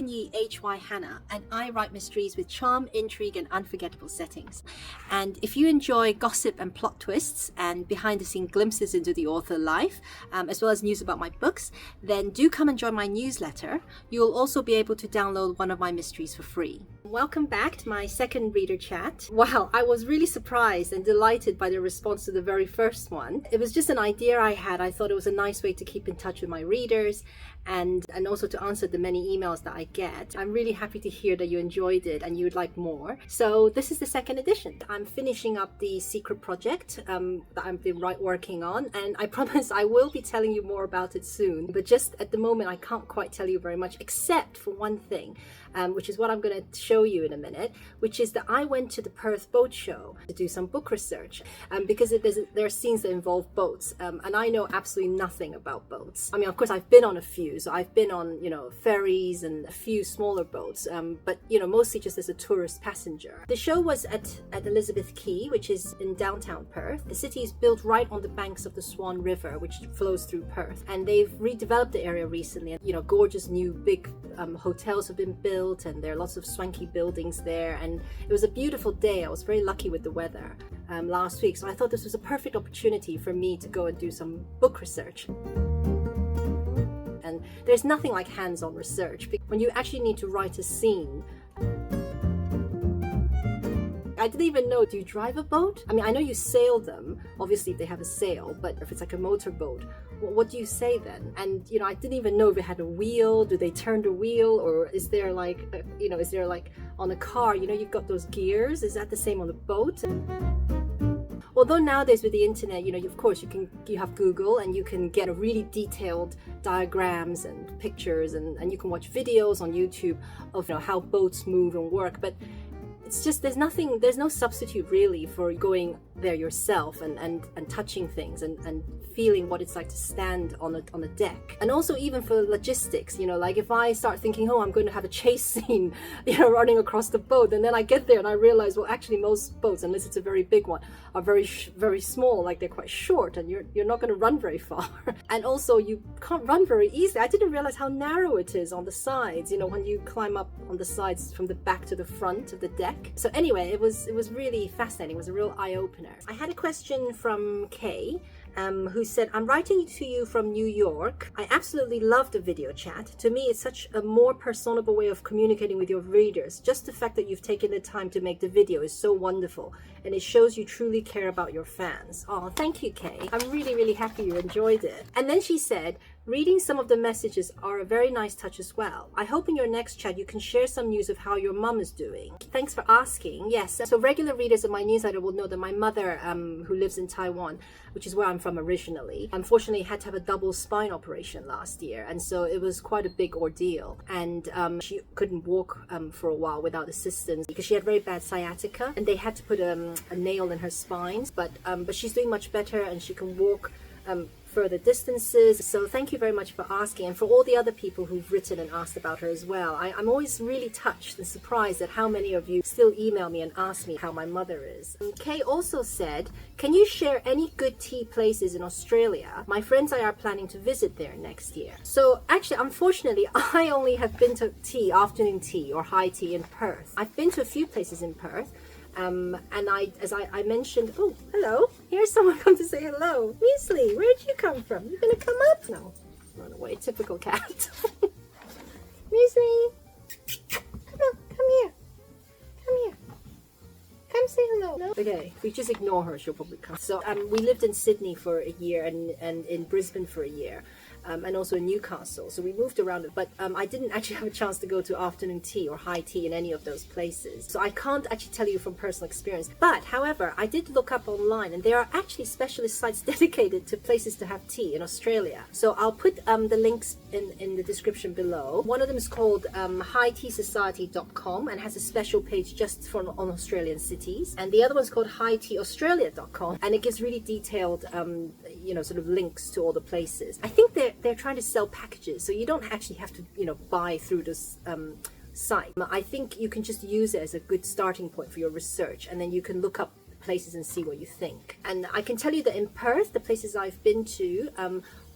Q&A Hanna, and I write mysteries with charm, intrigue, and unforgettable settings. And if you enjoy gossip and plot twists and behind-the-scenes glimpses into the author life, as well as news about my books, then do come and join my newsletter. You'll also be able to download one of my mysteries for free. Welcome back to my second reader chat. Wow, I was really surprised and delighted by the response to the very first one. It was just an idea I had. I thought it was a nice way to keep in touch with my readers and also to answer the many emails that I get. I'm really happy to hear that you enjoyed it and you would like more. So this is the second edition. I'm finishing up the secret project that I've been working on, and I promise I will be telling you more about it soon. But just at the moment, I can't quite tell you very much, except for one thing, which is what I'm going to show you in a minute, which is that I went to the Perth Boat Show to do some book research because there are scenes that involve boats, and I know absolutely nothing about boats. I mean, of course, I've been on a few. So I've been on, ferries and a few smaller boats, but, mostly just as a tourist passenger. The show was at Elizabeth Quay, which is in downtown Perth. The city is built right on the banks of the Swan River, which flows through Perth. And they've redeveloped the area recently. And, gorgeous new big hotels have been built, and there are lots of swanky buildings there. And it was a beautiful day. I was very lucky with the weather last week. So I thought this was a perfect opportunity for me to go and do some book research. And there's nothing like hands-on research when you actually need to write a scene. I didn't even know, do you drive a boat? I mean, I know you sail them, obviously if they have a like but if it's like a motorboat, what do you say then? And, I didn't even know if it had a wheel. Do they turn the wheel? Or is there like, is there like on a car, you've got those gears? Is that the same on the boat? Although nowadays with the internet, of course you have Google and you can get a really detailed diagrams and pictures and you can watch videos on YouTube of how boats move and work. But it's just there's no substitute really for going there yourself and touching things and feeling what it's like to stand on a deck. And also even for logistics, like if I start thinking, I'm going to have a chase scene, running across the boat, and then I get there and I realize, well, actually most boats, unless it's a very big one, are very very small, like they're quite short, and you're not going to run very far. And also you can't run very easily. I didn't realize how narrow it is on the sides, when you climb up on the sides from the back to the front of the deck. So anyway, it was really fascinating. It was a real eye-opener. I had a question from Kay, who said, I'm writing to you from New York. I absolutely love the video chat. To me, it's such a more personable way of communicating with your readers. Just the fact that you've taken the time to make the video is so wonderful, and it shows you truly care about your fans. Oh, thank you, Kay. I'm really, really happy you enjoyed it. And then she said, reading some of the messages are a very nice touch as well. I hope in your next chat you can share some news of how your mum is doing. Thanks for asking. Yes, so regular readers of my newsletter will know that my mother, who lives in Taiwan, which is where I'm from originally, unfortunately had to have a double spine operation last year, and so it was quite a big ordeal. And she couldn't walk for a while without assistance because she had very bad sciatica, and they had to put a nail in her spine. But she's doing much better, and she can walk further distances. So thank you very much for asking, and for all the other people who've written and asked about her as well. I'm always really touched and surprised at how many of you still email me and ask me how my mother is. Kay also said, can you share any good tea places in Australia? My friends and I are planning to visit there next year. So actually, unfortunately, I only have been to afternoon tea or high tea in Perth. I've been to a few places in Perth. And as I mentioned, oh, hello, here's someone come to say hello. Muesli, where'd you come from? You gonna come up? No, run away, typical cat. Muesli, come here, come say hello. No? Okay, if we just ignore her, she'll probably come. So we lived in Sydney for a year and in Brisbane for a year. And also in Newcastle. So we moved around, but I didn't actually have a chance to go to afternoon tea or high tea in any of those places. So I can't actually tell you from personal experience. But however, I did look up online, and there are actually specialist sites dedicated to places to have tea in Australia. So I'll put the links in the description below. One of them is called highteasociety.com and has a special page just on Australian cities. And the other one's called highteaaustralia.com, and it gives really detailed sort of links to all the places. I think they're trying to sell packages, so you don't actually have to buy through this site. I think you can just use it as a good starting point for your research, and then you can look up places and see what you think. And I can tell you that in Perth, the places I've been to,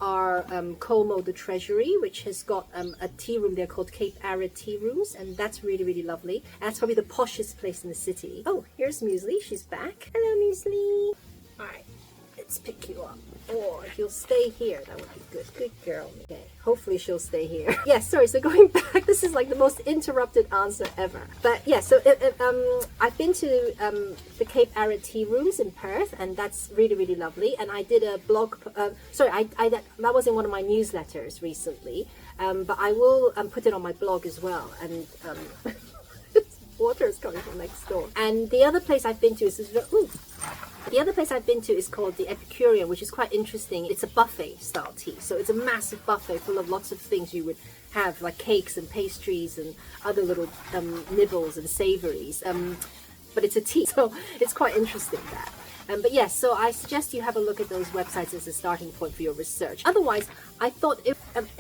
are Como the Treasury, which has got a tea room there called Cape Arid Tea Rooms, and that's really, really lovely. And that's probably the poshest place in the city. Oh, here's Muesli. She's back. Hello, Muesli. All right, let's pick you up. Oh, if you'll stay here, that would be good. Good girl. Okay, hopefully she'll stay here. Yeah, sorry, so going back, this is like the most interrupted answer ever. But yeah, so I've been to the Cape Arid Tea Rooms in Perth, and that's really, really lovely. And I did a blog, that was in one of my newsletters recently, but I will put it on my blog as well. And water is coming from next door. And the other place I've been to is called the Epicurean, which is quite interesting. It's a buffet style tea. So it's a massive buffet full of lots of things you would have, like cakes and pastries and other little nibbles and savories. But it's a tea, so it's quite interesting that. But yes, so I suggest you have a look at those websites as a starting point for your research. Otherwise, I thought if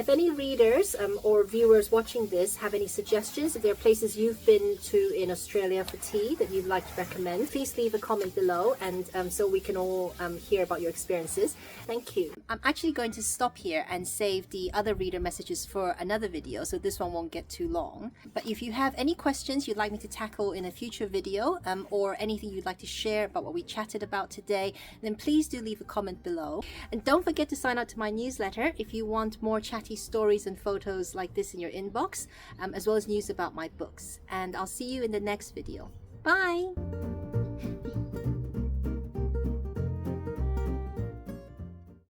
any readers or viewers watching this have any suggestions, if there are places you've been to in Australia for tea that you'd like to recommend, please leave a comment below, and so we can all hear about your experiences. Thank you. I'm actually going to stop here and save the other reader messages for another video, so this one won't get too long. But if you have any questions you'd like me to tackle in a future video, or anything you'd like to share about what we chatted about today, then please do leave a comment below. And don't forget to sign up to my newsletter if you want more chatty stories and photos like this in your inbox, as well as news about my books. And I'll see you in the next video. Bye!